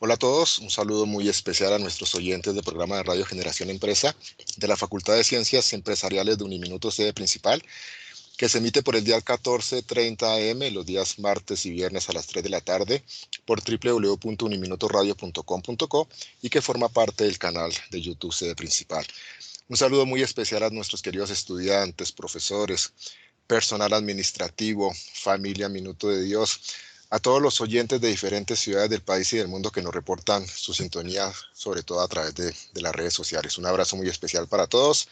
Hola a todos, un saludo muy especial a nuestros oyentes del programa de Radio Generación Empresa de la Facultad de Ciencias Empresariales de Uniminuto sede principal, que se emite por el día 14:30 AM los días martes y viernes a las 3 de la tarde por www.uniminutoradio.com.co y que forma parte del canal de YouTube sede principal. Un saludo muy especial a nuestros queridos estudiantes, profesores, personal administrativo, familia Minuto de Dios, a todos los oyentes de diferentes ciudades del país y del mundo que nos reportan su sintonía, sobre todo a través de las redes sociales. Un abrazo muy especial para todos,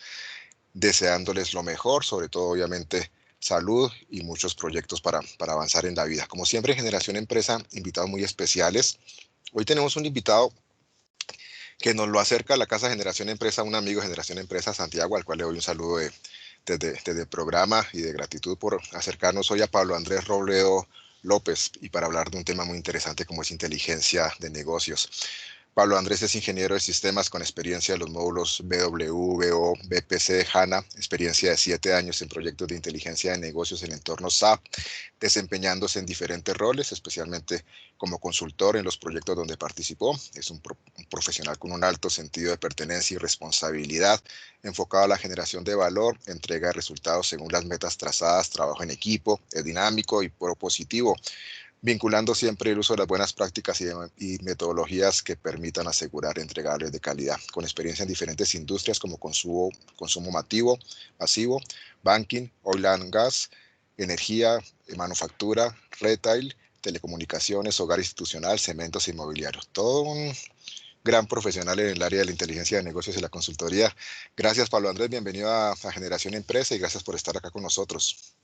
deseándoles lo mejor, sobre todo obviamente salud y muchos proyectos para avanzar en la vida. Como siempre en Generación Empresa, invitados muy especiales. Hoy tenemos un invitado que nos lo acerca a la Casa Generación Empresa, un amigo de Generación Empresa, Santiago, al cual le doy un saludo desde el programa y de gratitud por acercarnos hoy a Pablo Andrés Robledo López y para hablar de un tema muy interesante como es inteligencia de negocios. Pablo Andrés es ingeniero de sistemas con experiencia en los módulos BW, BO, BPC, HANA, experiencia de 7 años en proyectos de inteligencia de negocios en entornos SAP, desempeñándose en diferentes roles, especialmente como consultor en los proyectos donde participó. Es un profesional con un alto sentido de pertenencia y responsabilidad, enfocado a la generación de valor, entrega de resultados según las metas trazadas, trabajo en equipo, es dinámico y propositivo, vinculando siempre el uso de las buenas prácticas y metodologías que permitan asegurar entregables de calidad, con experiencia en diferentes industrias como consumo masivo, banking, oil and gas, energía, manufactura, retail, telecomunicaciones, hogar institucional, cementos e inmobiliarios. Todo un gran profesional en el área de la inteligencia de negocios y la consultoría. Gracias, Pablo Andrés, bienvenido a Generación Empresa y gracias por estar acá con nosotros.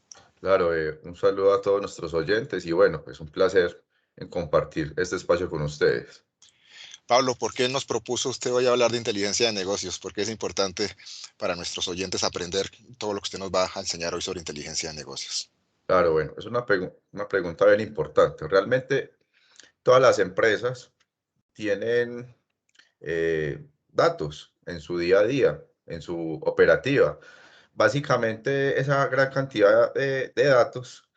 Claro, un saludo a todos nuestros oyentes y bueno, es un placer en compartir este espacio con ustedes. Pablo, ¿por qué nos propuso usted hoy hablar de inteligencia de negocios? ¿Por qué es importante para nuestros oyentes aprender todo lo que usted nos va a enseñar hoy sobre inteligencia de negocios? Claro, bueno, es una pregunta bien importante. Realmente todas las empresas tienen datos en su día a día, en su operativa. Básicamente esa gran cantidad de datos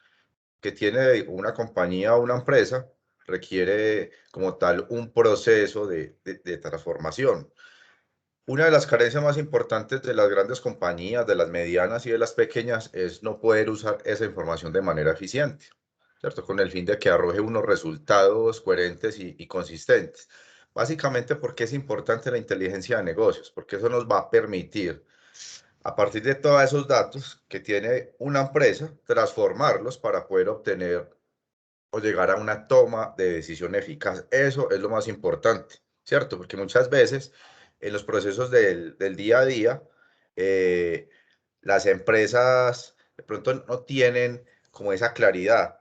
que tiene una compañía o una empresa requiere como tal un proceso de transformación. Una de las carencias más importantes de las grandes compañías, de las medianas y de las pequeñas es no poder usar esa información de manera eficiente, ¿cierto? Con el fin de que arroje unos resultados coherentes y consistentes. Básicamente porque es importante la inteligencia de negocios, porque eso nos va a permitir, a partir de todos esos datos que tiene una empresa, transformarlos para poder obtener o llegar a una toma de decisión eficaz. Eso es lo más importante, ¿cierto? Porque muchas veces en los procesos del día a día, eh, las empresas de pronto no tienen como esa claridad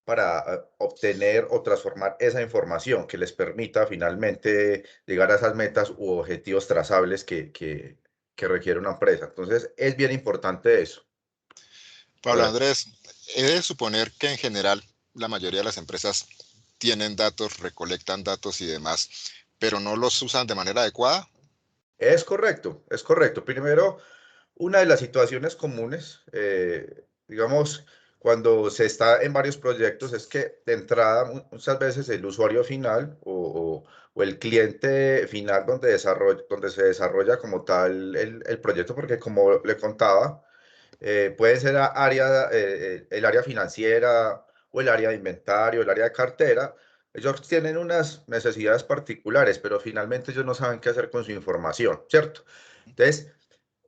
para obtener o transformar esa información que les permita finalmente llegar a esas metas u objetivos trazables que requiere una empresa. Entonces, es bien importante eso. Pablo Andrés, he de suponer que en general la mayoría de las empresas tienen datos, recolectan datos y demás, pero no los usan de manera adecuada. Es correcto, es correcto. Primero, una de las situaciones comunes, digamos, cuando se está en varios proyectos, es que de entrada muchas veces el usuario final o el cliente final donde se desarrolla como tal el proyecto, porque como le contaba, puede ser el área financiera o el área de inventario, el área de cartera. Ellos tienen unas necesidades particulares, pero finalmente ellos no saben qué hacer con su información, ¿cierto? Entonces,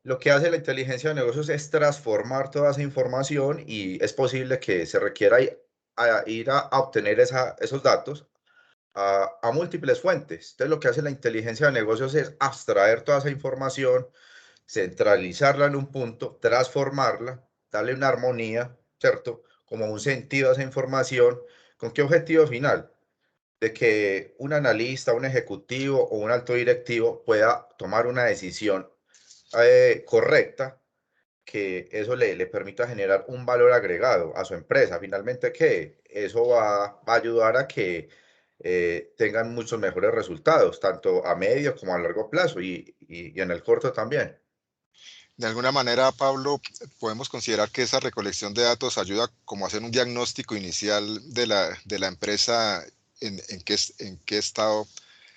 lo que hace la inteligencia de negocios es transformar toda esa información y es posible que se requiera ir a obtener esos datos a múltiples fuentes. Entonces, lo que hace la inteligencia de negocios es abstraer toda esa información, centralizarla en un punto, transformarla, darle una armonía, ¿cierto? Como un sentido a esa información. ¿Con qué objetivo final? De que un analista, un ejecutivo o un alto directivo pueda tomar una decisión correcta, que eso le permita generar un valor agregado a su empresa. Finalmente, que eso va a ayudar a que tengan muchos mejores resultados, tanto a medio como a largo plazo y en el corto también. De alguna manera, Pablo, podemos considerar que esa recolección de datos ayuda como a hacer un diagnóstico inicial de la empresa en qué estado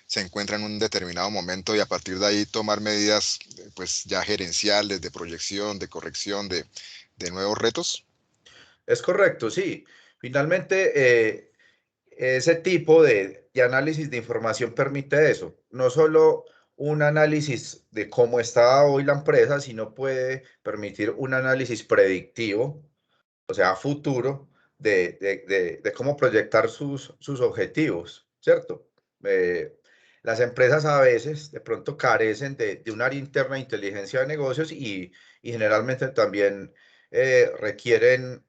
se encuentra en un determinado momento y a partir de ahí tomar medidas pues ya gerenciales, de proyección, de corrección, de nuevos retos? Es correcto, sí. Finalmente, ese tipo de análisis de información permite eso. No solo un análisis de cómo está hoy la empresa, sino puede permitir un análisis predictivo, o sea, a futuro, de cómo proyectar sus objetivos, ¿cierto? Eh, las empresas a veces de pronto carecen de un área interna de inteligencia de negocios y generalmente también requieren,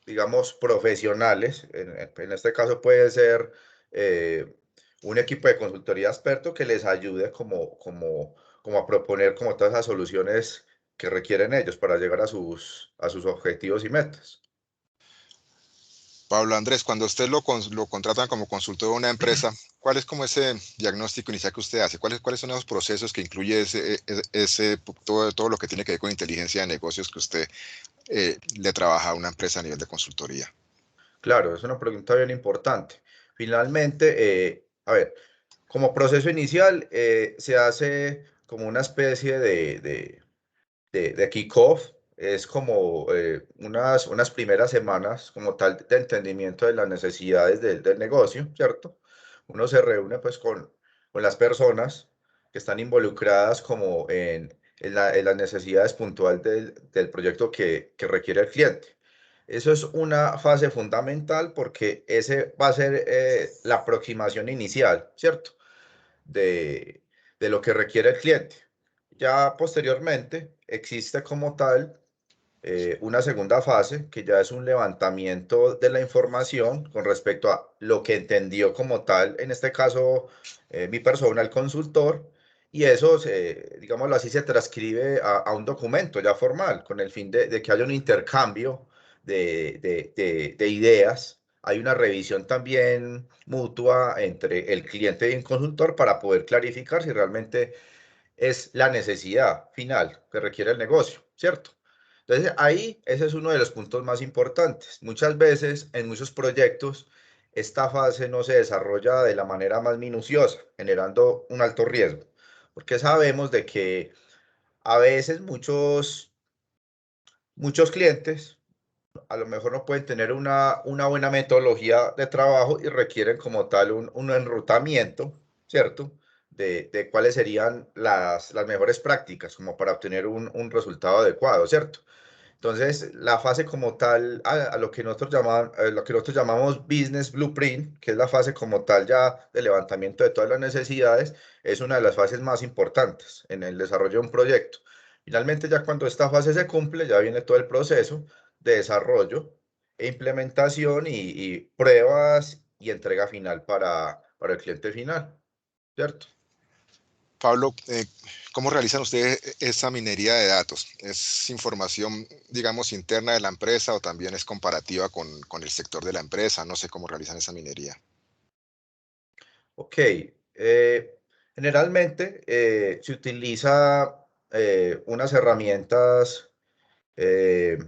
digamos, profesionales. En este caso puede ser eh, un equipo de consultoría experto que les ayude como a proponer como todas esas soluciones que requieren ellos para llegar a sus objetivos y metas. Pablo Andrés, cuando usted lo contratan como consultor de una empresa, ¿cuál es como ese diagnóstico inicial que usted hace? ¿Cuáles son esos procesos que incluye todo lo que tiene que ver con inteligencia de negocios que usted le trabaja a una empresa a nivel de consultoría? Claro, es una pregunta bien importante. Finalmente, a ver, como proceso inicial se hace como una especie de kickoff, es como unas primeras semanas como tal de entendimiento de las necesidades del negocio, ¿cierto? Uno se reúne pues con las personas que están involucradas como en las necesidades puntuales del proyecto que requiere el cliente. Eso es una fase fundamental porque ese va a ser la aproximación inicial, ¿cierto? De, de lo que requiere el cliente. Ya posteriormente existe como tal una segunda fase que ya es un levantamiento de la información con respecto a lo que entendió como tal, en este caso mi persona, el consultor, y eso, digámoslo así, se transcribe a un documento ya formal con el fin de que haya un intercambio de ideas. Hay una revisión también mutua entre el cliente y el consultor para poder clarificar si realmente es la necesidad final que requiere el negocio, ¿cierto? Entonces ahí ese es uno de los puntos más importantes. Muchas veces en muchos proyectos esta fase no se desarrolla de la manera más minuciosa, generando un alto riesgo, porque sabemos de que a veces muchos clientes a lo mejor no pueden tener una buena metodología de trabajo y requieren como tal un enrutamiento, ¿cierto? De cuáles serían las mejores prácticas como para obtener un resultado adecuado, ¿cierto? Entonces, la fase como tal, a lo que lo que nosotros llamamos Business Blueprint, que es la fase como tal ya de levantamiento de todas las necesidades, es una de las fases más importantes en el desarrollo de un proyecto. Finalmente, ya cuando esta fase se cumple, ya viene todo el proceso de desarrollo e implementación y pruebas y entrega final para el cliente final, ¿cierto? Pablo, ¿cómo realizan ustedes esa minería de datos? ¿Es información, digamos, interna de la empresa o también es comparativa con el sector de la empresa? No sé cómo realizan esa minería. Ok, generalmente se utiliza unas herramientas eh,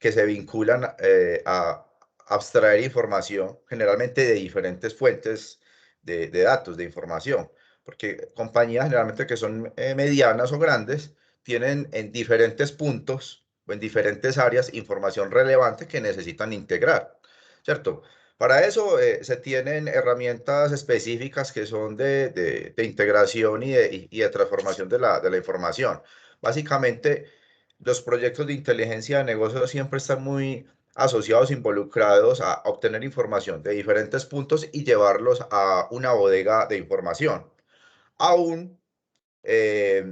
que se vinculan a abstraer información, generalmente de diferentes fuentes de datos, de información, porque compañías generalmente que son medianas o grandes tienen en diferentes puntos o en diferentes áreas información relevante que necesitan integrar, ¿cierto? Para eso se tienen herramientas específicas que son de integración y de transformación de la información. Básicamente, los proyectos de inteligencia de negocios siempre están muy asociados, involucrados a obtener información de diferentes puntos y llevarlos a una bodega de información, a un, eh,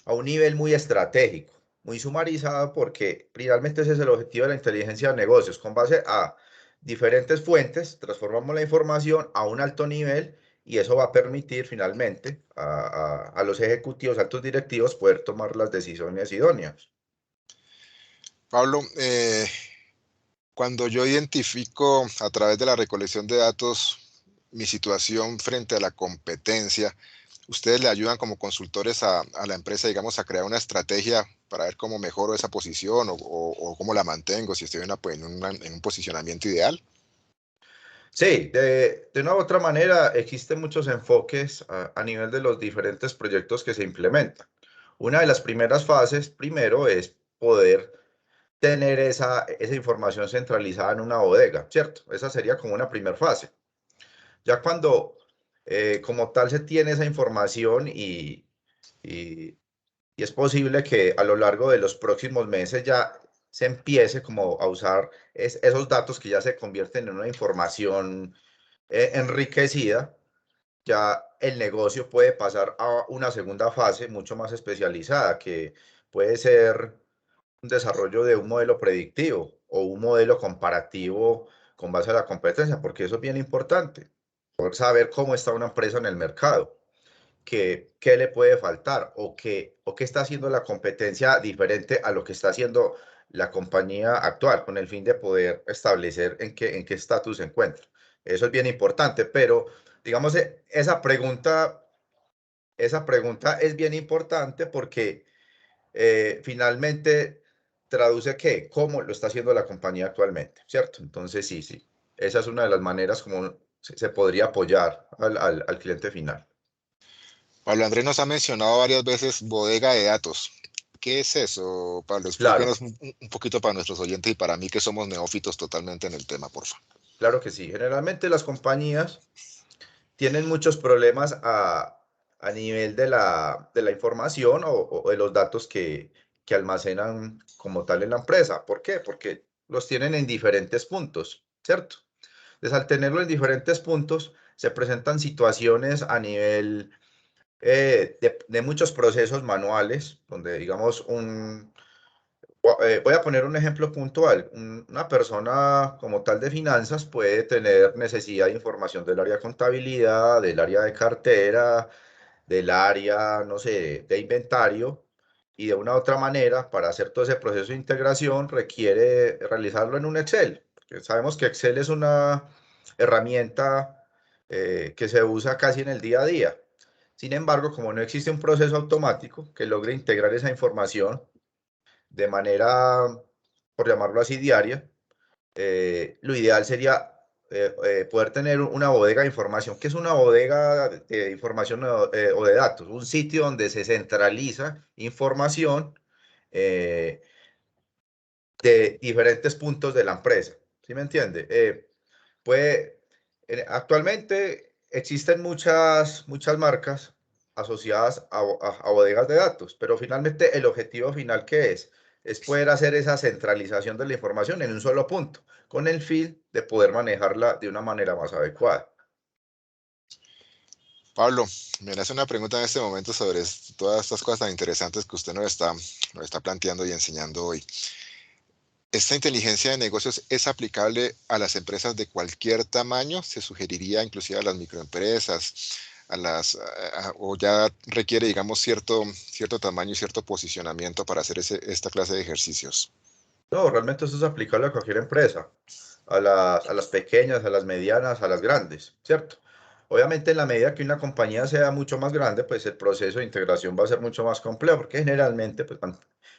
a un nivel muy estratégico, muy sumarizado, porque realmente ese es el objetivo de la inteligencia de negocios. Con base a diferentes fuentes, transformamos la información a un alto nivel y eso va a permitir finalmente a los ejecutivos, altos directivos, poder tomar las decisiones idóneas. Pablo, cuando yo identifico a través de la recolección de datos mi situación frente a la competencia, ustedes le ayudan como consultores a la empresa, digamos, a crear una estrategia para ver cómo mejoro esa posición o cómo la mantengo, si estoy en un posicionamiento ideal. Sí, de una u otra manera existen muchos enfoques a nivel de los diferentes proyectos que se implementan. Una de las primeras fases, primero, es poder tener esa información centralizada en una bodega, ¿cierto? Esa sería como una primera fase. Ya cuando como tal se tiene esa información y, y es posible que a lo largo de los próximos meses ya se empiece como a usar esos datos que ya se convierten en una información enriquecida, ya el negocio puede pasar a una segunda fase mucho más especializada, que puede ser un desarrollo de un modelo predictivo o un modelo comparativo con base a la competencia, porque eso es bien importante, poder saber cómo está una empresa en el mercado, qué le puede faltar o qué está haciendo la competencia diferente a lo que está haciendo la compañía actual, con el fin de poder establecer en qué estatus se encuentra. Eso es bien importante, pero digamos, esa pregunta es bien importante porque finalmente traduce qué, cómo lo está haciendo la compañía actualmente, ¿cierto? Entonces, sí, sí, esa es una de las maneras como se podría apoyar al cliente final. Pablo Andrés nos ha mencionado varias veces bodega de datos. ¿Qué es eso, Pablo? Claro, Explíquenos un poquito para nuestros oyentes y para mí que somos neófitos totalmente en el tema, por favor. claro que sí. Generalmente las compañías tienen muchos problemas a nivel de la información o de los datos que almacenan como tal en la empresa. ¿Por qué? Porque los tienen en diferentes puntos, ¿cierto? Entonces, al tenerlo en diferentes puntos, se presentan situaciones a nivel de muchos procesos manuales, donde digamos voy a poner un ejemplo puntual. Una persona como tal de finanzas puede tener necesidad de información del área de contabilidad, del área de cartera, del área, no sé, de inventario, y de una u otra manera, para hacer todo ese proceso de integración, requiere realizarlo en un Excel. Porque sabemos que Excel es una herramienta que se usa casi en el día a día. Sin embargo, como no existe un proceso automático que logre integrar esa información de manera, por llamarlo así, diaria, lo ideal sería poder tener una bodega de información. ¿Qué es una bodega de información o de datos? Un sitio donde se centraliza información eh, de diferentes puntos de la empresa. ¿Sí me entiende? Puede, actualmente existen muchas marcas asociadas a bodegas de datos, pero finalmente el objetivo final que es poder hacer esa centralización de la información en un solo punto, con el fin de poder manejarla de una manera más adecuada. Pablo, me hace una pregunta en este momento sobre todas estas cosas tan interesantes que usted nos está planteando y enseñando hoy. ¿Esta inteligencia de negocios es aplicable a las empresas de cualquier tamaño? ¿Se sugeriría inclusive a las microempresas, o ya requiere, digamos, cierto tamaño y cierto posicionamiento para hacer esta clase de ejercicios? No, realmente eso es aplicable a cualquier empresa, a las pequeñas, a las medianas, a las grandes, ¿cierto? Obviamente, en la medida que una compañía sea mucho más grande, pues el proceso de integración va a ser mucho más complejo, porque generalmente pues,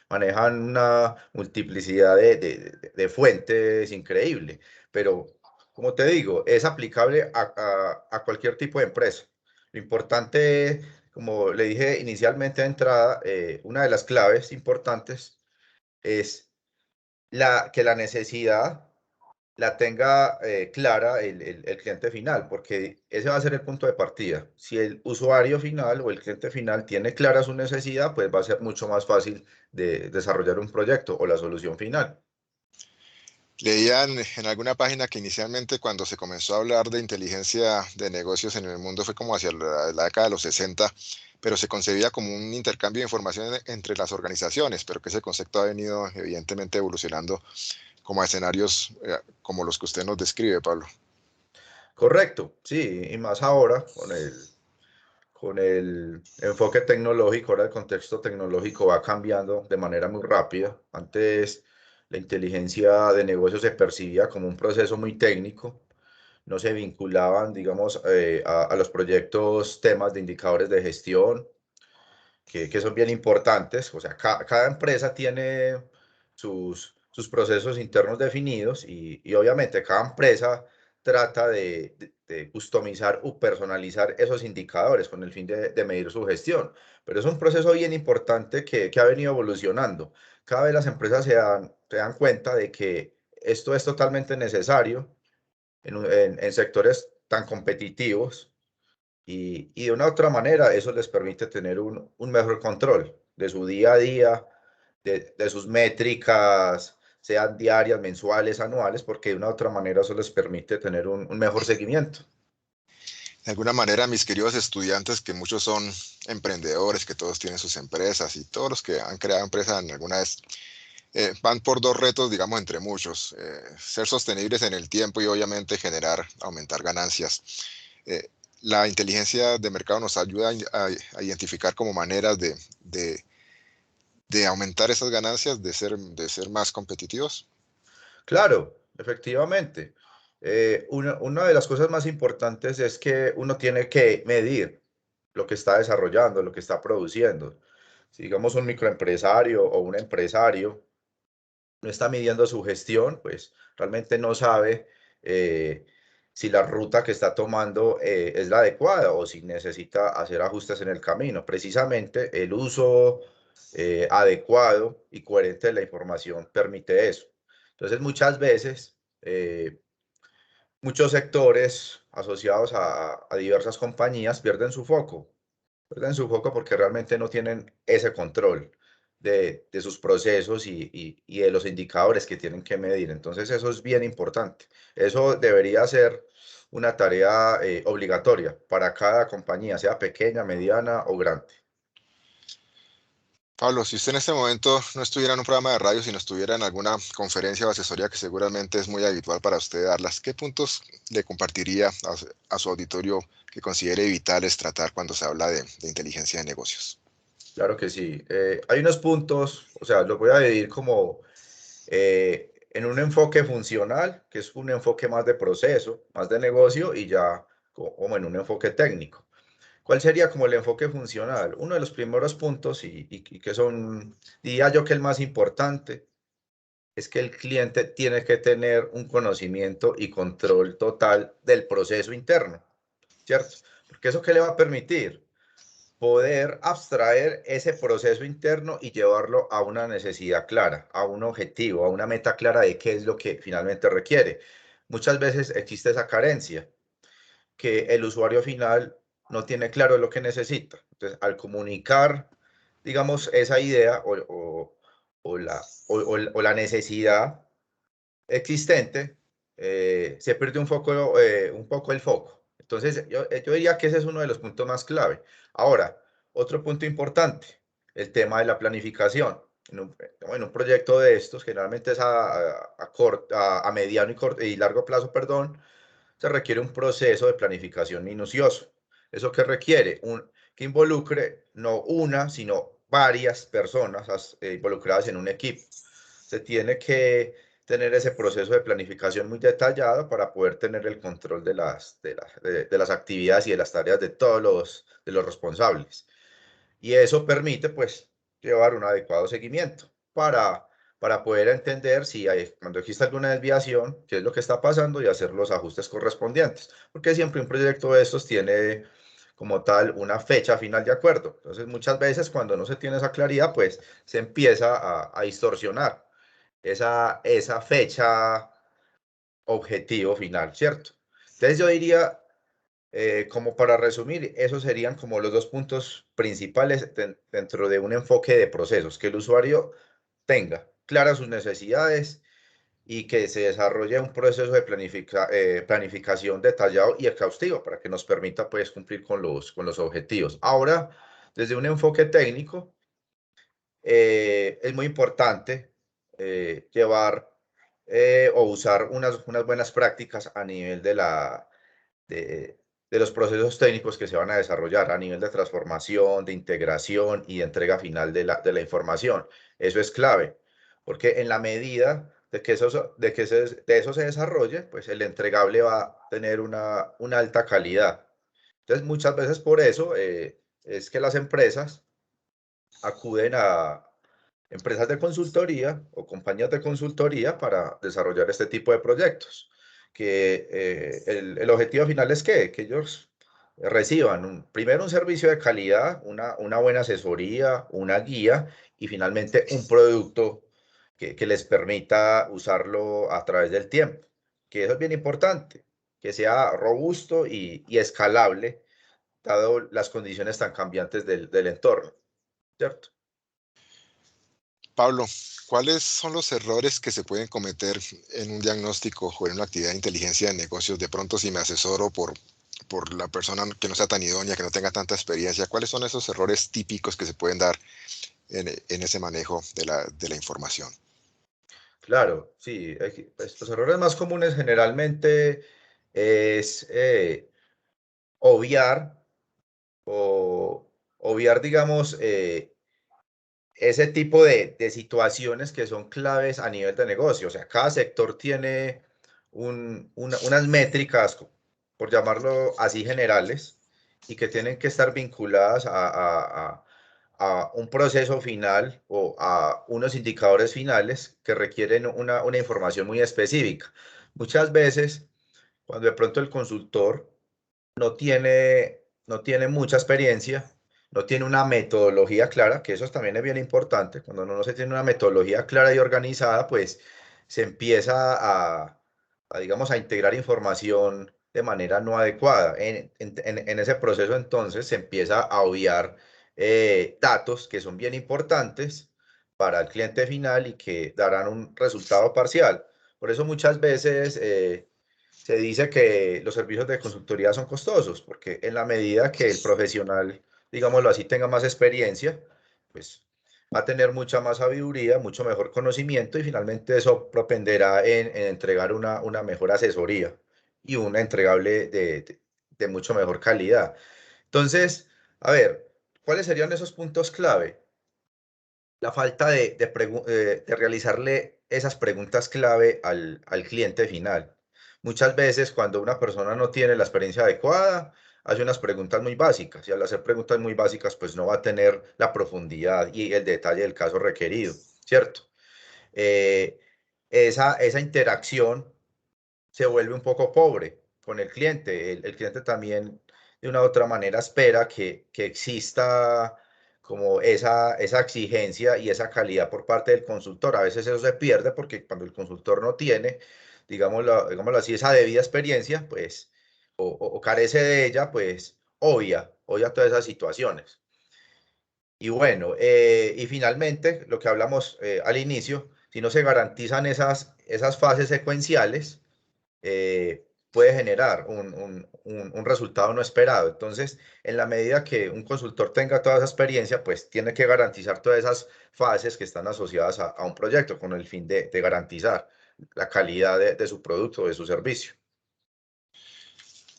manejan una multiplicidad de fuentes increíble. Pero, como te digo, es aplicable a cualquier tipo de empresa. Lo importante, como le dije inicialmente de entrada, una de las claves importantes es que la necesidad la tenga clara el cliente final, porque ese va a ser el punto de partida. Si el usuario final o el cliente final tiene clara su necesidad, pues va a ser mucho más fácil de desarrollar un proyecto o la solución final. Leían en alguna página que inicialmente cuando se comenzó a hablar de inteligencia de negocios en el mundo fue como hacia la década de los 60, pero se concebía como un intercambio de información entre las organizaciones, pero que ese concepto ha venido evidentemente evolucionando como a escenarios como los que usted nos describe, Pablo. Correcto, sí, y más ahora con el enfoque tecnológico, ahora el contexto tecnológico va cambiando de manera muy rápida. Antes la inteligencia de negocios se percibía como un proceso muy técnico, no se vinculaban, digamos, a los proyectos temas de indicadores de gestión, que son bien importantes. O sea, cada empresa tiene sus procesos internos definidos y obviamente cada empresa trata de customizar o personalizar esos indicadores con el fin de medir su gestión. Pero es un proceso bien importante que ha venido evolucionando. Cada vez las empresas se dan cuenta de que esto es totalmente necesario en sectores tan competitivos y de una u otra manera eso les permite tener un mejor control de su día a día, de sus métricas, sean diarias, mensuales, anuales, porque de una u otra manera eso les permite tener un mejor seguimiento. De alguna manera, mis queridos estudiantes, que muchos son emprendedores, que todos tienen sus empresas y todos los que han creado empresas en alguna vez, van por dos retos, digamos, entre muchos. Ser sostenibles en el tiempo y obviamente aumentar ganancias. Eh, la inteligencia de mercado nos ayuda a identificar como maneras de aumentar esas ganancias, de ser más competitivos. Claro, efectivamente. Una de las cosas más importantes es que uno tiene que medir lo que está desarrollando, lo que está produciendo. Si digamos un microempresario o un empresario no está midiendo su gestión, pues realmente no sabe eh, si la ruta que está tomando es la adecuada o si necesita hacer ajustes en el camino. Precisamente el uso adecuado y coherente de la información permite eso. Entonces, muchas veces, muchos sectores asociados a diversas compañías pierden su foco porque realmente no tienen ese control de sus procesos y de los indicadores que tienen que medir. Entonces, eso es bien importante. Eso debería ser una tarea obligatoria para cada compañía, sea pequeña, mediana o grande. Pablo, si usted en este momento no estuviera en un programa de radio, sino estuviera en alguna conferencia o asesoría que seguramente es muy habitual para usted darlas, ¿qué puntos le compartiría a su auditorio que considere vitales tratar cuando se habla de inteligencia de negocios? Claro que sí. Hay unos puntos, o sea, los voy a dividir como en un enfoque funcional, que es un enfoque más de proceso, más de negocio, y ya como en un enfoque técnico. ¿Cuál sería como el enfoque funcional? Uno de los primeros puntos, y que son, diría yo que el más importante, es que el cliente tiene que tener un conocimiento y control total del proceso interno, ¿cierto? Porque eso qué le va a permitir poder abstraer ese proceso interno y llevarlo a una necesidad clara, a un objetivo, a una meta clara de qué es lo que finalmente requiere. Muchas veces existe esa carencia, que el usuario final no tiene claro lo que necesita. Entonces, al comunicar, digamos, esa idea o la necesidad existente, se pierde un poco el foco. Entonces, yo diría que ese es uno de los puntos más clave. Ahora, otro punto importante, el tema de la planificación. En un proyecto de estos, generalmente es a mediano y largo plazo, perdón, se requiere un proceso de planificación minucioso. ¿Eso qué requiere? Que involucre no una, sino varias personas involucradas en un equipo. Se tiene que tener ese proceso de planificación muy detallado para poder tener el control de las actividades y de las tareas de todos de los responsables. Y eso permite, pues, llevar un adecuado seguimiento para poder entender si hay, cuando existe alguna desviación, qué es lo que está pasando y hacer los ajustes correspondientes. Porque siempre un proyecto de estos tiene como tal una fecha final de acuerdo. Entonces, muchas veces cuando no se tiene esa claridad, pues se empieza a distorsionar esa fecha objetivo final, ¿cierto? Entonces, yo diría como para resumir, esos serían como los dos puntos principales dentro de un enfoque de procesos, que el usuario tenga claras sus necesidades y que se desarrolle un proceso de planificación detallado y exhaustivo para que nos permita pues cumplir con con los objetivos. Ahora, desde un enfoque técnico, es muy importante llevar o usar unas buenas prácticas a nivel de, de los procesos técnicos que se van a desarrollar a nivel de transformación, de integración y de entrega final de la información. Eso es clave, porque en la medida de que de eso se desarrolle, pues el entregable va a tener una alta calidad. Entonces, muchas veces por eso es que las empresas acuden a empresas de consultoría o compañías de consultoría para desarrollar este tipo de proyectos, que el objetivo final es que ellos reciban primero un servicio de calidad, una buena asesoría, una guía y finalmente un producto que les permita usarlo a través del tiempo, que eso es bien importante, que sea robusto y escalable, dado las condiciones tan cambiantes del entorno, ¿cierto? Pablo, ¿cuáles son los errores que se pueden cometer en un diagnóstico o en una actividad de inteligencia de negocios? De pronto, si me asesoro por la persona que no sea tan idónea, que no tenga tanta experiencia, ¿cuáles son esos errores típicos que se pueden dar en ese manejo de la información? Claro, sí, pues, los errores más comunes generalmente es obviar o obviar, digamos, ese tipo de situaciones que son claves a nivel de negocio. O sea, cada sector tiene unas métricas, por llamarlo así, generales, y que tienen que estar vinculadas a un proceso final o a unos indicadores finales que requieren una información muy específica. Muchas veces, cuando de pronto el consultor no tiene mucha experiencia, no tiene una metodología clara, que eso también es bien importante. Cuando no se tiene una metodología clara y organizada, pues se empieza digamos, a integrar información de manera no adecuada. En ese proceso, entonces, se empieza a obviar datos que son bien importantes para el cliente final y que darán un resultado parcial. Por eso muchas veces se dice que los servicios de consultoría son costosos, porque en la medida que el profesional, digámoslo así, tenga más experiencia, pues va a tener mucha más sabiduría, mucho mejor conocimiento y finalmente eso propenderá en entregar una mejor asesoría y una entregable de mucho mejor calidad. Entonces, a ver, ¿cuáles serían esos puntos clave? La falta de realizarle esas preguntas clave al cliente final. Muchas veces cuando una persona no tiene la experiencia adecuada, hace unas preguntas muy básicas y al hacer preguntas muy básicas, pues no va a tener la profundidad y el detalle del caso requerido, ¿cierto? Eh, esa interacción se vuelve un poco pobre con el cliente. El cliente también de una u otra manera espera que exista como esa exigencia y esa calidad por parte del consultor. A veces eso se pierde porque cuando el consultor no tiene, digámoslo así, esa debida experiencia, pues, o carece de ella, pues, obvia todas esas situaciones. Y bueno, y finalmente, lo que hablamos al inicio, si no se garantizan esas fases secuenciales, puede generar un resultado no esperado. Entonces, en la medida que un consultor tenga toda esa experiencia, pues tiene que garantizar todas esas fases que están asociadas a un proyecto con el fin de garantizar la calidad de su producto o de su servicio.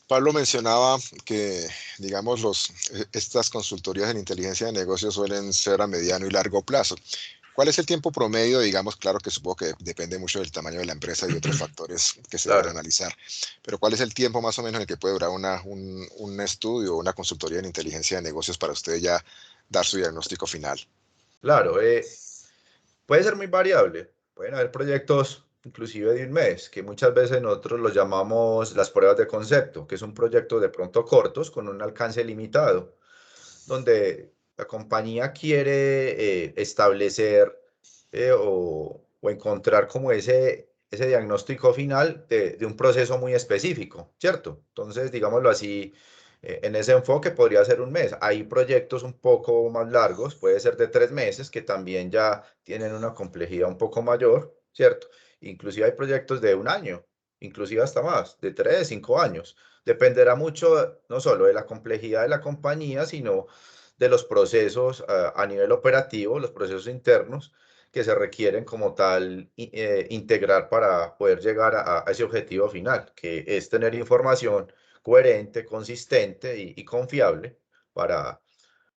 Pablo mencionaba que, digamos, estas consultorías en inteligencia de negocios suelen ser a mediano y largo plazo. ¿Cuál es el tiempo promedio? Digamos, claro que supongo que depende mucho del tamaño de la empresa y otros factores que se deben Claro, analizar, pero ¿cuál es el tiempo más o menos en el que puede durar un estudio o una consultoría en inteligencia de negocios para usted ya dar su diagnóstico final? claro. Puede ser muy variable. Pueden haber proyectos inclusive de un mes, que muchas veces nosotros los llamamos las pruebas de concepto, que es un proyecto de pronto cortos con un alcance limitado, donde la compañía quiere establecer o encontrar como ese diagnóstico final de un proceso muy específico, ¿cierto? Entonces, digámoslo así, en ese enfoque podría ser un mes. Hay proyectos un poco más largos, puede ser de 3 meses, que también ya tienen una complejidad un poco mayor, ¿cierto? Inclusive hay proyectos de un año, inclusive hasta más, de 3, 5 años. Dependerá mucho no solo de la complejidad de la compañía, sino de los procesos a nivel operativo, los procesos internos que se requieren como tal integrar para poder llegar a ese objetivo final, que es tener información coherente, consistente y confiable para,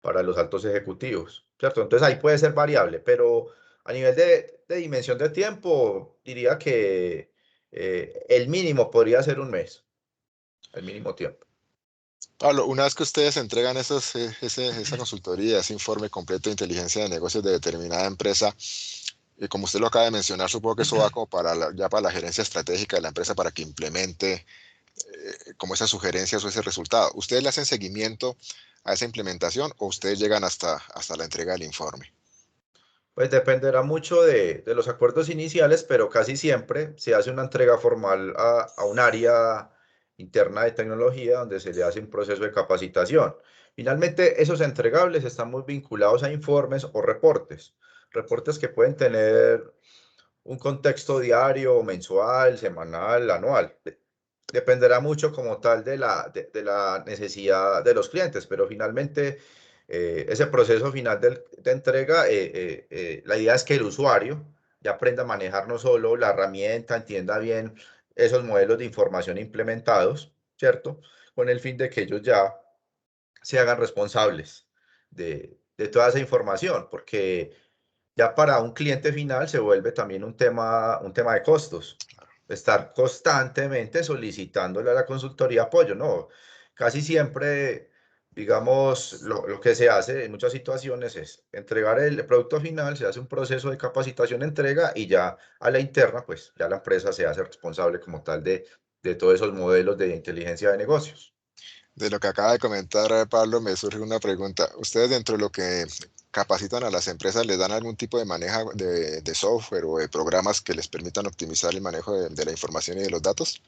para los altos ejecutivos, ¿cierto? Entonces ahí puede ser variable, pero a nivel de dimensión de tiempo, diría que el mínimo podría ser un mes, el mínimo tiempo. Pablo, una vez que ustedes entregan esa consultoría, ese informe completo de inteligencia de negocios de determinada empresa, Y como usted lo acaba de mencionar, supongo que eso va como para ya para la gerencia estratégica de la empresa para que implemente como esas sugerencias o ese resultado. ¿Ustedes le hacen seguimiento a esa implementación o ustedes llegan hasta la entrega del informe? Pues dependerá mucho de los acuerdos iniciales, pero casi siempre se hace una entrega formal a un área interna de tecnología donde se le hace un proceso de capacitación. Finalmente, esos entregables están muy vinculados a informes o reportes. Reportes que pueden tener un contexto diario, mensual, semanal, anual. Dependerá mucho como tal de la necesidad de los clientes, pero finalmente ese proceso final de entrega, la idea es que el usuario ya aprenda a manejar no solo la herramienta, entienda bien esos modelos de información implementados, ¿cierto? Con el fin de que ellos ya se hagan responsables de toda esa información, porque ya para un cliente final se vuelve también un tema de costos. Estar constantemente solicitándole a la consultoría apoyo, ¿no? Casi siempre, digamos, lo que se hace en muchas situaciones es entregar el producto final, se hace un proceso de capacitación, entrega y ya a la interna, pues ya la empresa se hace responsable como tal de todos esos modelos de inteligencia de negocios. De lo que acaba de comentar Pablo, me surge una pregunta. ¿Ustedes dentro de lo que capacitan a las empresas les dan algún tipo de manejo de software o de programas que les permitan optimizar el manejo de la información y de los datos?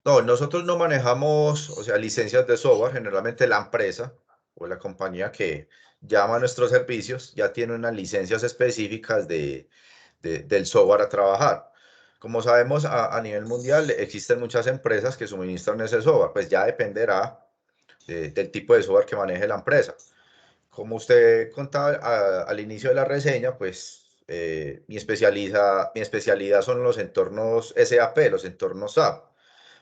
No, nosotros no manejamos, o sea, licencias de software. Generalmente la empresa o la compañía que llama a nuestros servicios ya tiene unas licencias específicas del software a trabajar. Como sabemos, a nivel mundial existen muchas empresas que suministran ese software, pues ya dependerá del tipo de software que maneje la empresa. Como usted contaba al inicio de la reseña, pues mi especialidad son los entornos SAP, los entornos SAP.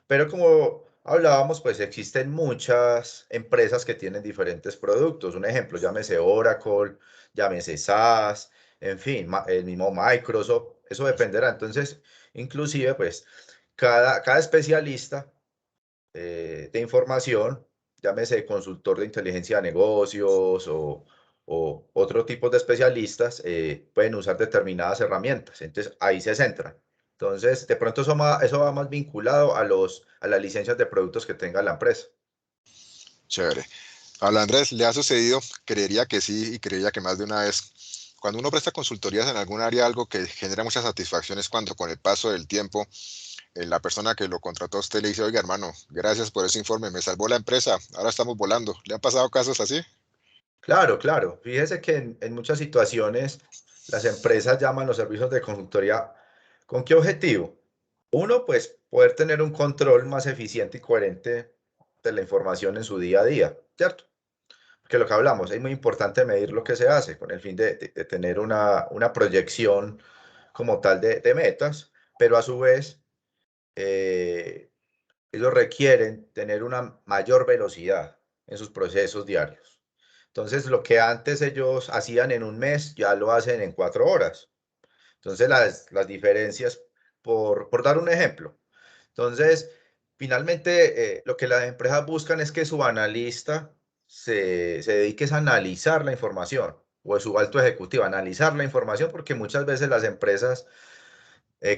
Pero como hablábamos, pues existen muchas empresas que tienen diferentes productos. Un ejemplo, llámese Oracle, llámese SAS, en fin, el mismo Microsoft, eso dependerá. Entonces, inclusive, pues cada especialista de información, llámese consultor de inteligencia de negocios o otro tipo de especialistas, pueden usar determinadas herramientas. Entonces, ahí se centran. Entonces, de pronto eso va más vinculado a las licencias de productos que tenga la empresa. Chévere. Pablo Andrés, ¿le ha sucedido? Creería que sí y creería que más de una vez. Cuando uno presta consultorías en algún área, algo que genera mucha satisfacción es cuando con el paso del tiempo la persona que lo contrató a usted le dice, oiga hermano, gracias por ese informe, me salvó la empresa, ahora estamos volando. ¿Le han pasado casos así? Claro, claro. Fíjese que en muchas situaciones las empresas llaman los servicios de consultoría. ¿Con qué objetivo? Uno, pues poder tener un control más eficiente y coherente de la información en su día a día, ¿cierto? Porque lo que hablamos, es muy importante medir lo que se hace con el fin de tener una proyección como tal de metas, pero a su vez eh, ellos requieren tener una mayor velocidad en sus procesos diarios. Entonces, lo que antes ellos hacían en un mes, ya lo hacen en 4 horas. Entonces, las diferencias, por dar un ejemplo. Entonces, finalmente, lo que las empresas buscan es que su analista se dedique a analizar la información, o su alto ejecutivo, analizar la información, porque muchas veces las empresas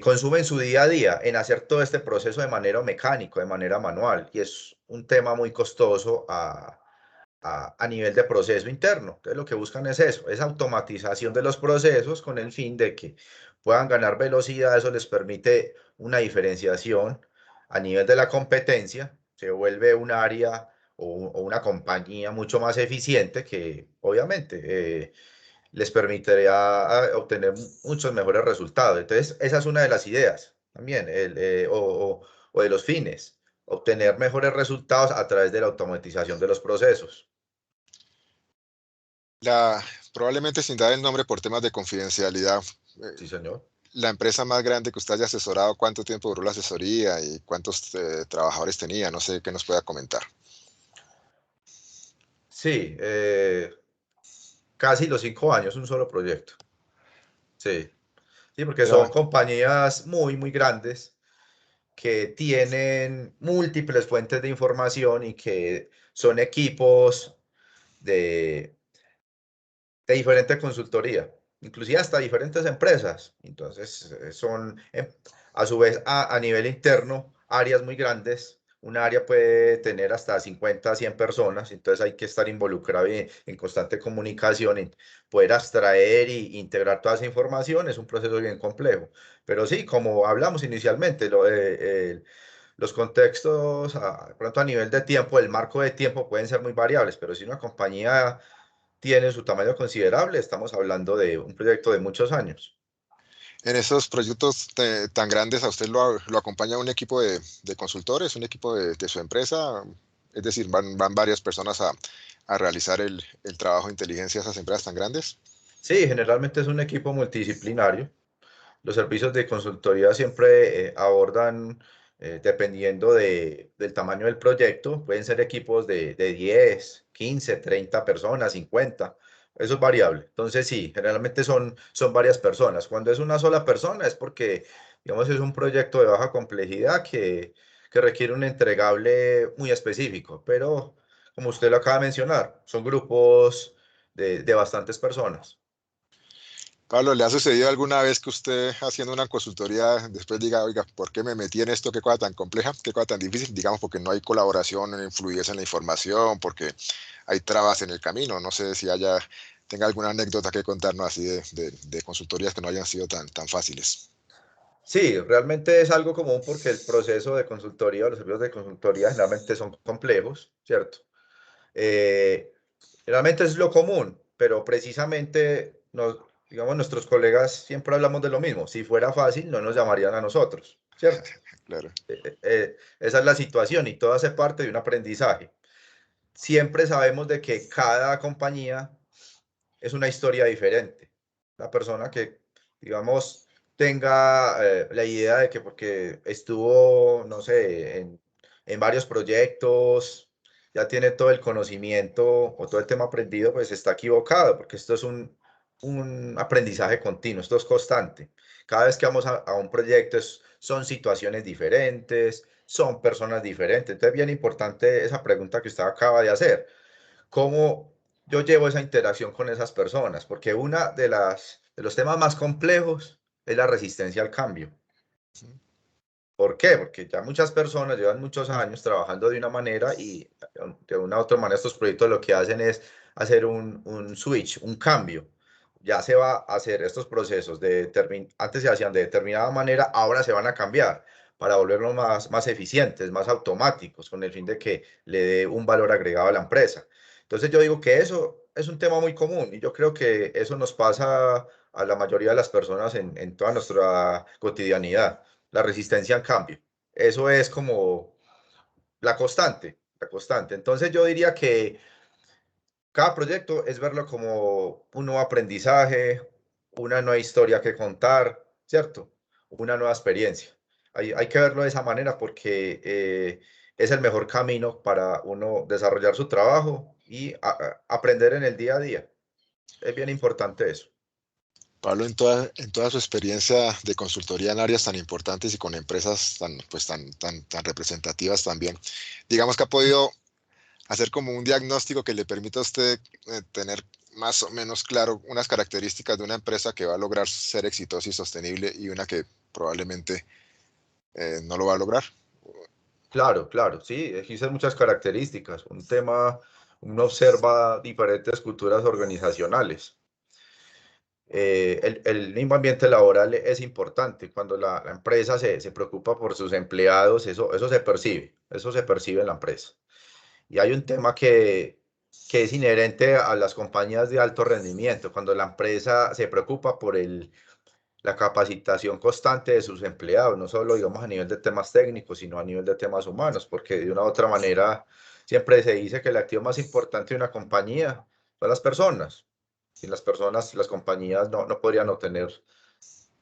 consumen su día a día en hacer todo este proceso de manera mecánica, de manera manual, y es un tema muy costoso a nivel de proceso interno. Entonces, lo que buscan es eso, es automatización de los procesos con el fin de que puedan ganar velocidad. Eso les permite una diferenciación a nivel de la competencia, se vuelve un área o una compañía mucho más eficiente que obviamente les permitiría obtener muchos mejores resultados. Entonces, esa es una de las ideas también, o de los fines, obtener mejores resultados a través de la automatización de los procesos. La, probablemente sin dar el nombre por temas de confidencialidad, Sí, señor. la empresa más grande que usted haya asesorado, ¿cuánto tiempo duró la asesoría y cuántos trabajadores tenía? No sé qué nos pueda comentar. Sí, casi los 5 años, un solo proyecto. Sí, sí, porque Era, son compañías muy, muy grandes que tienen múltiples fuentes de información y que son equipos de, de diferente consultoría. inclusive hasta diferentes empresas. Entonces, son a su vez a nivel interno áreas muy grandes. Un área puede tener hasta 50, 100 personas, entonces hay que estar involucrado en constante comunicación, en poder abstraer e integrar toda esa información. Es un proceso bien complejo. Pero sí, como hablamos inicialmente, los contextos, pronto a nivel de tiempo, el marco de tiempo pueden ser muy variables, pero si una compañía tiene su tamaño considerable, estamos hablando de un proyecto de muchos años. En esos proyectos tan grandes, ¿a usted lo acompaña un equipo de consultores, un equipo de su empresa? Es decir, van varias personas a realizar el trabajo de inteligencia de esas empresas tan grandes. Sí, generalmente es un equipo multidisciplinario. Los servicios de consultoría siempre abordan, dependiendo del tamaño del proyecto, pueden ser equipos de 10, 15, 30 personas, 50. Eso es variable. Entonces, sí, generalmente son varias personas. Cuando es una sola persona es porque, digamos, es un proyecto de baja complejidad que requiere un entregable muy específico. Pero, como usted lo acaba de mencionar, son grupos de bastantes personas. Pablo, ¿le ha sucedido alguna vez que usted haciendo una consultoría después diga, oiga, ¿por qué me metí en esto? ¿Qué cosa tan compleja? ¿Qué cosa tan difícil? Digamos, porque no hay colaboración, no hay fluidez en la información, porque hay trabas en el camino. No sé si tenga alguna anécdota que contarnos así de consultorías que no hayan sido tan fáciles. Sí, realmente es algo común porque el proceso de consultoría o los servicios de consultoría generalmente son complejos, ¿cierto? Eh, Realmente es lo común, pero precisamente digamos, nuestros colegas siempre hablamos de lo mismo. Si fuera fácil, no nos llamarían a nosotros, ¿cierto? Claro. Esa es la situación y todo hace parte de un aprendizaje. Siempre sabemos de que cada compañía es una historia diferente. La persona que, digamos, tenga la idea de que porque estuvo, no sé, en varios proyectos, ya tiene todo el conocimiento o todo el tema aprendido, pues está equivocado, porque esto es un aprendizaje continuo, esto es constante. Cada vez que vamos a un proyecto son situaciones diferentes, son personas diferentes. Entonces, bien importante esa pregunta que usted acaba de hacer. ¿Cómo yo llevo esa interacción con esas personas? Porque una de los temas más complejos es la resistencia al cambio. ¿Por qué? Porque ya muchas personas llevan muchos años trabajando de una manera y de una u otra manera estos proyectos lo que hacen es hacer un switch, un cambio. Ya se va a hacer estos procesos antes se hacían de determinada manera, ahora se van a cambiar para volverlos más eficientes, más automáticos, con el fin de que le dé un valor agregado a la empresa. Entonces yo digo que eso es un tema muy común y yo creo que eso nos pasa a la mayoría de las personas en toda nuestra cotidianidad, la resistencia al cambio. Eso es como la constante, la constante. Entonces yo diría que cada proyecto es verlo como un nuevo aprendizaje, una nueva historia que contar, ¿cierto? Una nueva experiencia. Hay que verlo de esa manera porque es el mejor camino para uno desarrollar su trabajo y aprender en el día a día. Es bien importante eso. Pablo, en toda su experiencia de consultoría en áreas tan importantes y con empresas tan representativas también, digamos que ha podido hacer como un diagnóstico que le permita a usted tener más o menos claro unas características de una empresa que va a lograr ser exitosa y sostenible y una que probablemente no lo va a lograr. Claro, claro, sí, existen muchas características. Uno observa diferentes culturas organizacionales. El mismo ambiente laboral es importante. Cuando la empresa se preocupa por sus empleados, eso se percibe en la empresa. Y hay un tema que es inherente a las compañías de alto rendimiento, cuando la empresa se preocupa por la capacitación constante de sus empleados, no solo digamos a nivel de temas técnicos, sino a nivel de temas humanos, porque de una u otra manera siempre se dice que el activo más importante de una compañía son las personas. Sin las personas, las compañías no podrían obtener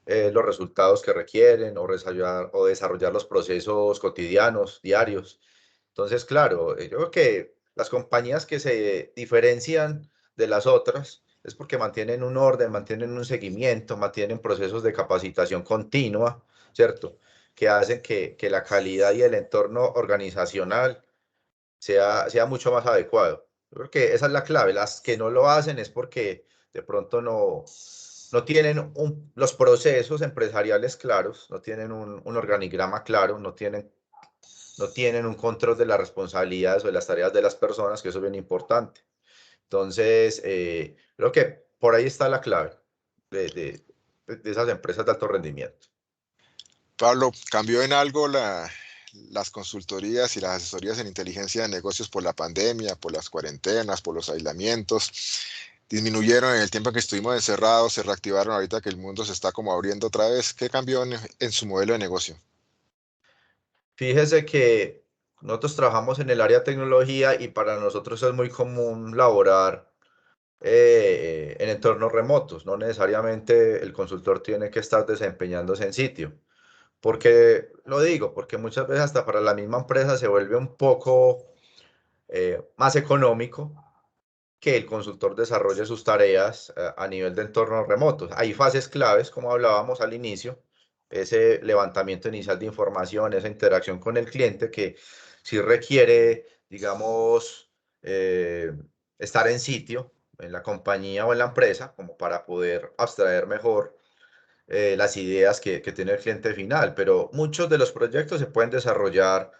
los resultados que requieren o desarrollar los procesos cotidianos, diarios. Entonces, claro, yo creo que las compañías que se diferencian de las otras es porque mantienen un orden, mantienen un seguimiento, mantienen procesos de capacitación continua, ¿cierto? Que hacen que la calidad y el entorno organizacional sea mucho más adecuado. Yo creo que esa es la clave. Las que no lo hacen es porque de pronto no tienen los procesos empresariales claros, no tienen un organigrama claro, no tienen un control de las responsabilidades o de las tareas de las personas, que eso es bien importante. Entonces, creo que por ahí está la clave de, de, de esas empresas de alto rendimiento. Pablo, ¿cambió en algo las consultorías y las asesorías en inteligencia de negocios por la pandemia, por las cuarentenas, por los aislamientos? ¿Disminuyeron en el tiempo en que estuvimos encerrados, se reactivaron ahorita que el mundo se está como abriendo otra vez? ¿Qué cambió en su modelo de negocio? Fíjese que nosotros trabajamos en el área de tecnología y para nosotros es muy común laborar en entornos remotos. No necesariamente el consultor tiene que estar desempeñándose en sitio. Porque lo digo, porque muchas veces hasta para la misma empresa se vuelve un poco más económico que el consultor desarrolle sus tareas a nivel de entornos remotos. Hay fases claves, como hablábamos al inicio, ese levantamiento inicial de información, esa interacción con el cliente que sí requiere, digamos, eh, estar en sitio, en la compañía o en la empresa, como para poder abstraer mejor las ideas que tiene el cliente final, pero muchos de los proyectos se pueden desarrollar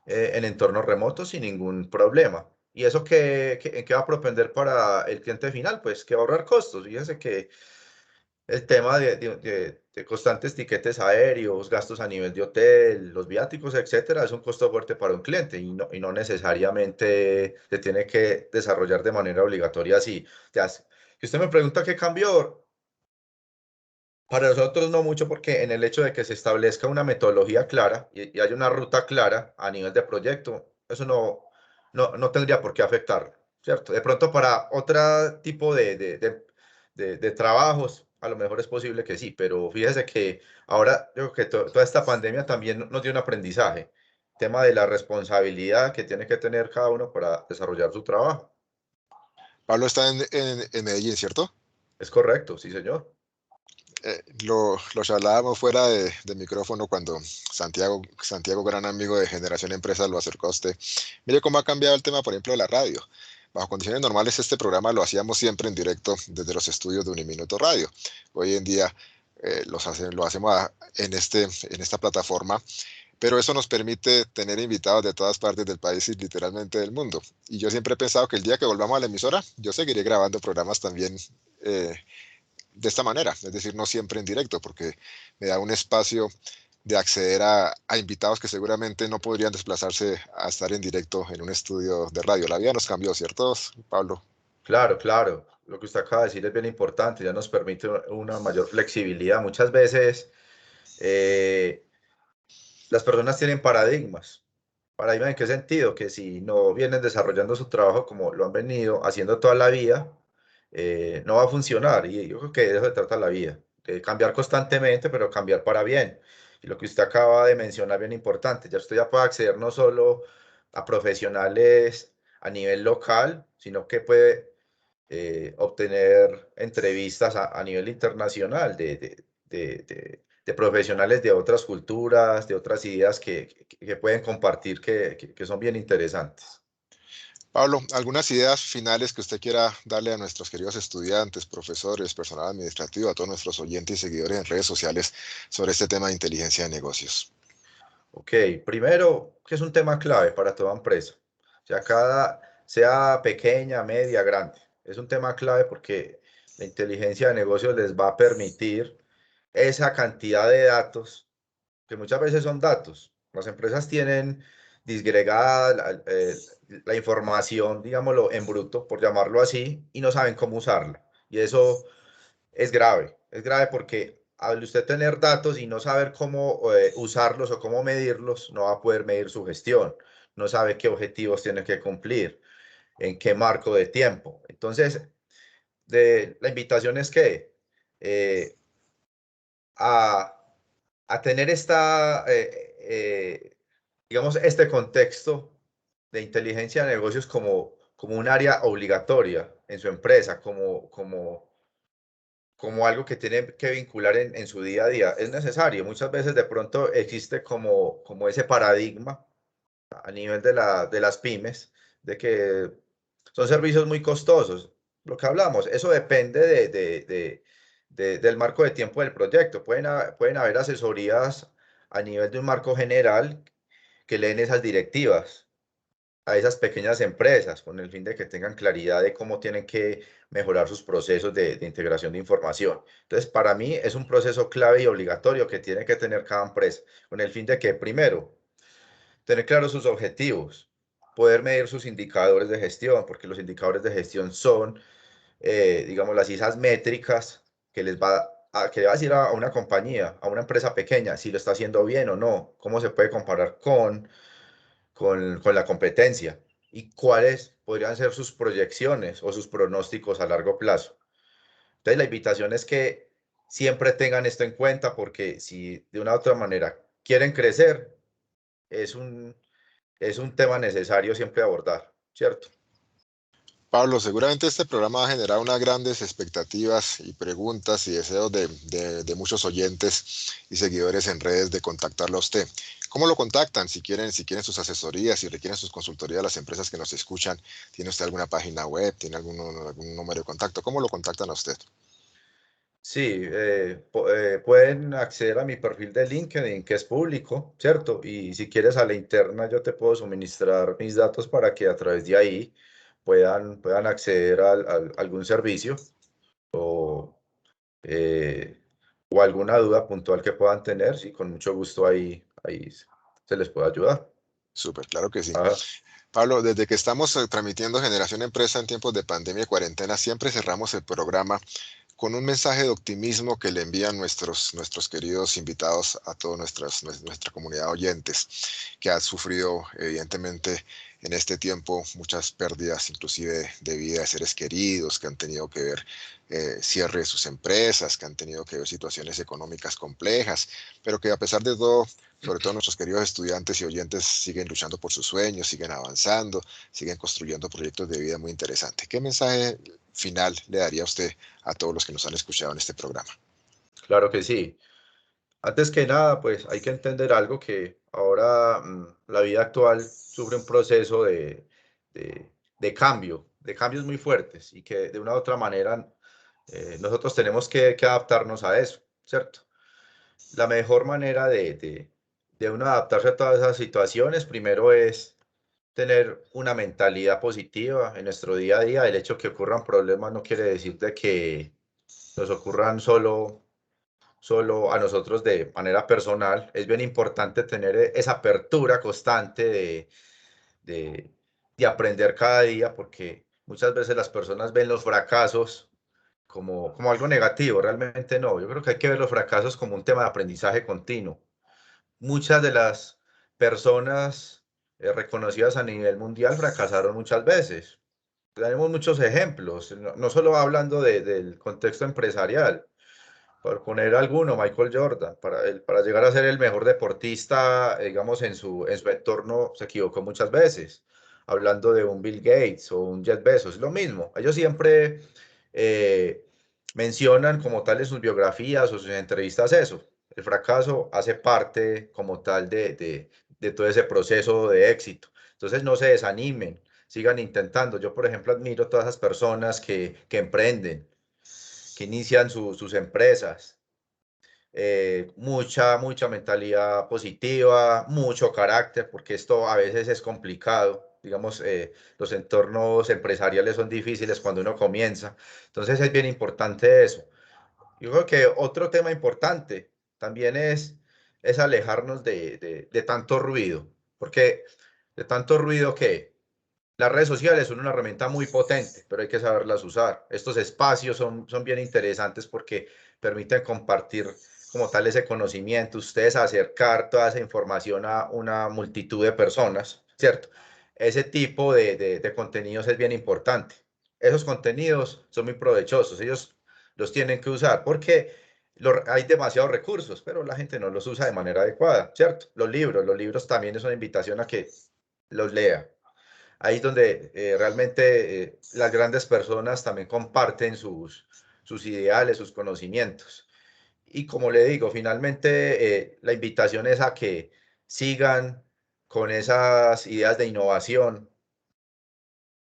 en entornos remotos sin ningún problema. ¿Y eso en qué va a propender para el cliente final? Pues que va a ahorrar costos. Fíjense que el tema de constantes tiquetes aéreos, gastos a nivel de hotel, los viáticos, etcétera, es un costo fuerte para un cliente y no necesariamente se tiene que desarrollar de manera obligatoria así. Ya, si usted me pregunta qué cambió, para nosotros no mucho porque en el hecho de que se establezca una metodología clara y haya una ruta clara a nivel de proyecto, eso no tendría por qué afectar, ¿cierto? De pronto para otro tipo de trabajos, a lo mejor es posible que sí, pero fíjese que ahora yo creo que toda esta pandemia también nos dio un aprendizaje, tema de la responsabilidad que tiene que tener cada uno para desarrollar su trabajo. Pablo está en Medellín, ¿cierto? Es correcto, sí, señor. Lo charlábamos fuera de micrófono cuando Santiago, gran amigo de Generación Empresa, lo acercó a usted. Mire cómo ha cambiado el tema, por ejemplo, de la radio. Bajo condiciones normales, este programa lo hacíamos siempre en directo desde los estudios de Uniminuto Radio. Hoy en día lo hacemos en esta plataforma, pero eso nos permite tener invitados de todas partes del país y literalmente del mundo. Y yo siempre he pensado que el día que volvamos a la emisora, yo seguiré grabando programas también de esta manera, es decir, no siempre en directo, porque me da un espacio de acceder a invitados que seguramente no podrían desplazarse a estar en directo en un estudio de radio. La vida nos cambió, ¿cierto, Pablo? Claro, claro. Lo que usted acaba de decir es bien importante, ya nos permite una mayor flexibilidad. Muchas veces eh, las personas tienen paradigmas. ¿Paradigma en qué sentido? Que si no vienen desarrollando su trabajo como lo han venido haciendo toda la vida, no va a funcionar. Y yo creo que de eso se trata la vida, de cambiar constantemente, pero cambiar para bien. Y lo que usted acaba de mencionar, bien importante, ya usted ya puede acceder no solo a profesionales a nivel local, sino que puede obtener entrevistas a nivel internacional de profesionales de otras culturas, de otras ideas que pueden compartir que son bien interesantes. Pablo, algunas ideas finales que usted quiera darle a nuestros queridos estudiantes, profesores, personal administrativo, a todos nuestros oyentes y seguidores en redes sociales sobre este tema de inteligencia de negocios. Ok, primero, que es un tema clave para toda empresa. O sea, sea pequeña, media, grande. Es un tema clave porque la inteligencia de negocios les va a permitir esa cantidad de datos que muchas veces son datos. Las empresas tienen disgregada la información, digámoslo, en bruto, por llamarlo así, y no saben cómo usarla. Y eso es grave porque al usted tener datos y no saber cómo usarlos o cómo medirlos, no va a poder medir su gestión, no sabe qué objetivos tiene que cumplir, en qué marco de tiempo. Entonces, la invitación es que eh, a tener digamos, este contexto de inteligencia de negocios como un área obligatoria en su empresa, como algo que tiene que vincular en su día a día. Es necesario. Muchas veces de pronto existe como ese paradigma a nivel de las pymes, de que son servicios muy costosos. Lo que hablamos, eso depende del marco de tiempo del proyecto. Pueden haber asesorías a nivel de un marco general que leen esas directivas a esas pequeñas empresas con el fin de que tengan claridad de cómo tienen que mejorar sus procesos de integración de información. Entonces, para mí es un proceso clave y obligatorio que tiene que tener cada empresa con el fin de que, primero, tener claros sus objetivos, poder medir sus indicadores de gestión, porque los indicadores de gestión son, digamos, las esas métricas que que le va a decir a una compañía, a una empresa pequeña, si lo está haciendo bien o no, cómo se puede comparar con la competencia y cuáles podrían ser sus proyecciones o sus pronósticos a largo plazo. Entonces, la invitación es que siempre tengan esto en cuenta porque si de una u otra manera quieren crecer, es es un tema necesario siempre abordar, ¿cierto? Pablo, seguramente este programa va a generar unas grandes expectativas y preguntas y deseos de muchos oyentes y seguidores en redes de contactarlo a usted. ¿Cómo lo contactan? Si quieren sus asesorías, si requieren sus consultorías, las empresas que nos escuchan, ¿tiene usted alguna página web? ¿Tiene algún número de contacto? ¿Cómo lo contactan a usted? Sí, pueden acceder a mi perfil de LinkedIn, que es público, ¿cierto? Y si quieres a la interna, yo te puedo suministrar mis datos para que a través de ahí puedan acceder algún servicio o, eh, o alguna duda puntual que puedan tener. Sí, con mucho gusto ahí se les puede ayudar. Súper, claro que sí. Ajá. Pablo, desde que estamos transmitiendo Generación Empresa en tiempos de pandemia y cuarentena, siempre cerramos el programa con un mensaje de optimismo que le envían nuestros queridos invitados a toda nuestra comunidad de oyentes, que ha sufrido evidentemente en este tiempo muchas pérdidas, inclusive de vida de seres queridos, que han tenido que ver cierre de sus empresas, que han tenido que ver situaciones económicas complejas, pero que a pesar de todo, sobre todo nuestros queridos estudiantes y oyentes siguen luchando por sus sueños, siguen avanzando, siguen construyendo proyectos de vida muy interesantes. ¿Qué mensaje final le daría usted a todos los que nos han escuchado en este programa? Claro que sí. Antes que nada, pues hay que entender algo que ahora la vida actual sufre un proceso de cambio, de cambios muy fuertes y que de una u otra manera nosotros tenemos que adaptarnos a eso, ¿cierto? La mejor manera de uno adaptarse a todas esas situaciones, primero es tener una mentalidad positiva en nuestro día a día. El hecho que ocurran problemas no quiere decir de que nos ocurran solo a nosotros de manera personal. Es bien importante tener esa apertura constante de, de aprender cada día, porque muchas veces las personas ven los fracasos como algo negativo, realmente no. Yo creo que hay que ver los fracasos como un tema de aprendizaje continuo. Muchas de las personas reconocidas a nivel mundial fracasaron muchas veces. Tenemos muchos ejemplos, no solo hablando del contexto empresarial, por poner alguno, Michael Jordan, para llegar a ser el mejor deportista, digamos, en su entorno, se equivocó muchas veces. Hablando de un Bill Gates o un Jeff Bezos, es lo mismo. Ellos siempre eh, mencionan como tal en sus biografías o sus entrevistas eso. El fracaso hace parte como tal de todo ese proceso de éxito. Entonces no se desanimen, sigan intentando. Yo, por ejemplo, admiro todas esas personas que emprenden, que inician sus empresas. Mucha mentalidad positiva, mucho carácter, porque esto a veces es complicado. Digamos, los entornos empresariales son difíciles cuando uno comienza. Entonces es bien importante eso. Yo creo que otro tema importante también es alejarnos de tanto ruido, porque de tanto ruido que las redes sociales son una herramienta muy potente, pero hay que saberlas usar. Estos espacios son bien interesantes porque permiten compartir como tal ese conocimiento, ustedes acercar toda esa información a una multitud de personas, ¿cierto? Ese tipo de contenidos es bien importante. Esos contenidos son muy provechosos, ellos los tienen que usar porque hay demasiados recursos, pero la gente no los usa de manera adecuada, ¿cierto? Los libros también es una invitación a que los lea. Ahí es donde realmente las grandes personas también comparten sus ideales, sus conocimientos. Y como le digo, finalmente la invitación es a que sigan con esas ideas de innovación,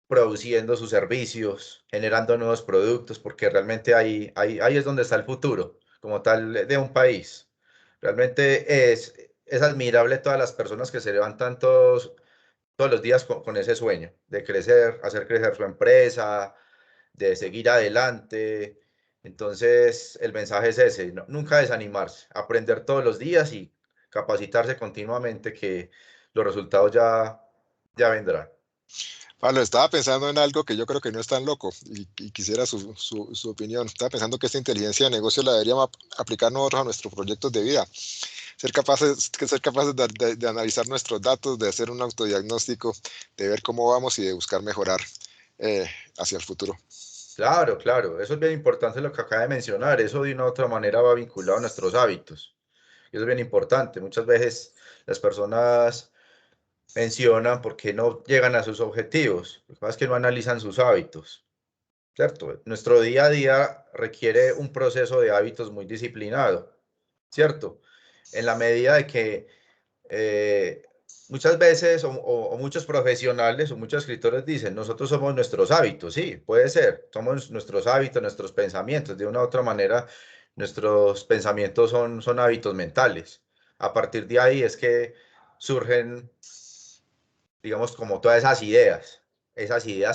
produciendo sus servicios, generando nuevos productos, porque realmente ahí es donde está el futuro, como tal, de un país. Realmente es admirable todas las personas que se levantan todos los días con ese sueño de crecer, hacer crecer su empresa, de seguir adelante. Entonces, el mensaje es ese, nunca desanimarse, aprender todos los días y capacitarse continuamente que los resultados ya vendrán. Pablo, estaba pensando en algo que yo creo que no es tan loco y quisiera su opinión. Estaba pensando que esta inteligencia de negocio la deberíamos aplicar nosotros a nuestros proyectos de vida. Ser capaces de analizar nuestros datos, de hacer un autodiagnóstico, de ver cómo vamos y de buscar mejorar eh, hacia el futuro. Claro, claro, eso es bien importante lo que acaba de mencionar, eso de una u otra manera va vinculado a nuestros hábitos, y eso es bien importante. Muchas veces las personas mencionan por qué no llegan a sus objetivos, lo que pasa es que no analizan sus hábitos, ¿cierto? Nuestro día a día requiere un proceso de hábitos muy disciplinado, ¿cierto? En la medida de que eh, muchas veces o muchos profesionales o muchos escritores dicen, nosotros somos nuestros hábitos, sí, puede ser, somos nuestros hábitos, nuestros pensamientos, de una u otra manera, nuestros pensamientos son hábitos mentales. A partir de ahí es que surgen, digamos, como todas esas ideas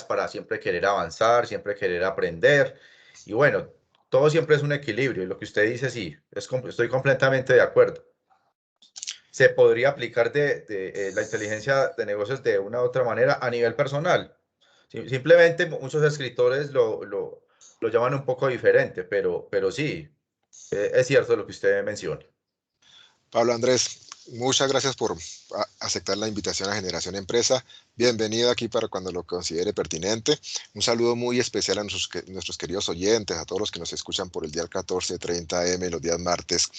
para siempre querer avanzar, siempre querer aprender. Y bueno, todo siempre es un equilibrio. Y lo que usted dice, sí, estoy completamente de acuerdo. Se podría aplicar la inteligencia de negocios de una u otra manera a nivel personal. Simplemente muchos escritores lo llaman un poco diferente, pero sí, es cierto lo que usted menciona. Pablo Andrés, muchas gracias por aceptar la invitación a Generación Empresa. Bienvenido aquí para cuando lo considere pertinente. Un saludo muy especial a nuestros queridos oyentes, a todos los que nos escuchan por el día 14:30 AM los días martes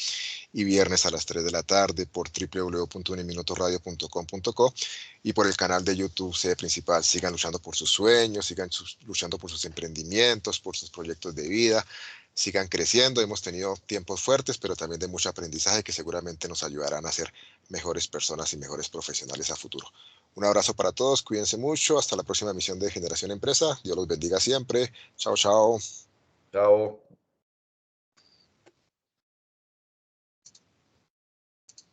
y viernes a las 3 de la tarde por www.uniminutoradio.com.co y por el canal de YouTube Sede Principal. Sigan luchando por sus sueños, luchando por sus emprendimientos, por sus proyectos de vida. Sigan creciendo. Hemos tenido tiempos fuertes, pero también de mucho aprendizaje que seguramente nos ayudarán a ser mejores personas y mejores profesionales a futuro. Un abrazo para todos, cuídense mucho, hasta la próxima emisión de Generación Empresa. Dios los bendiga siempre. Chao, chao. Chao.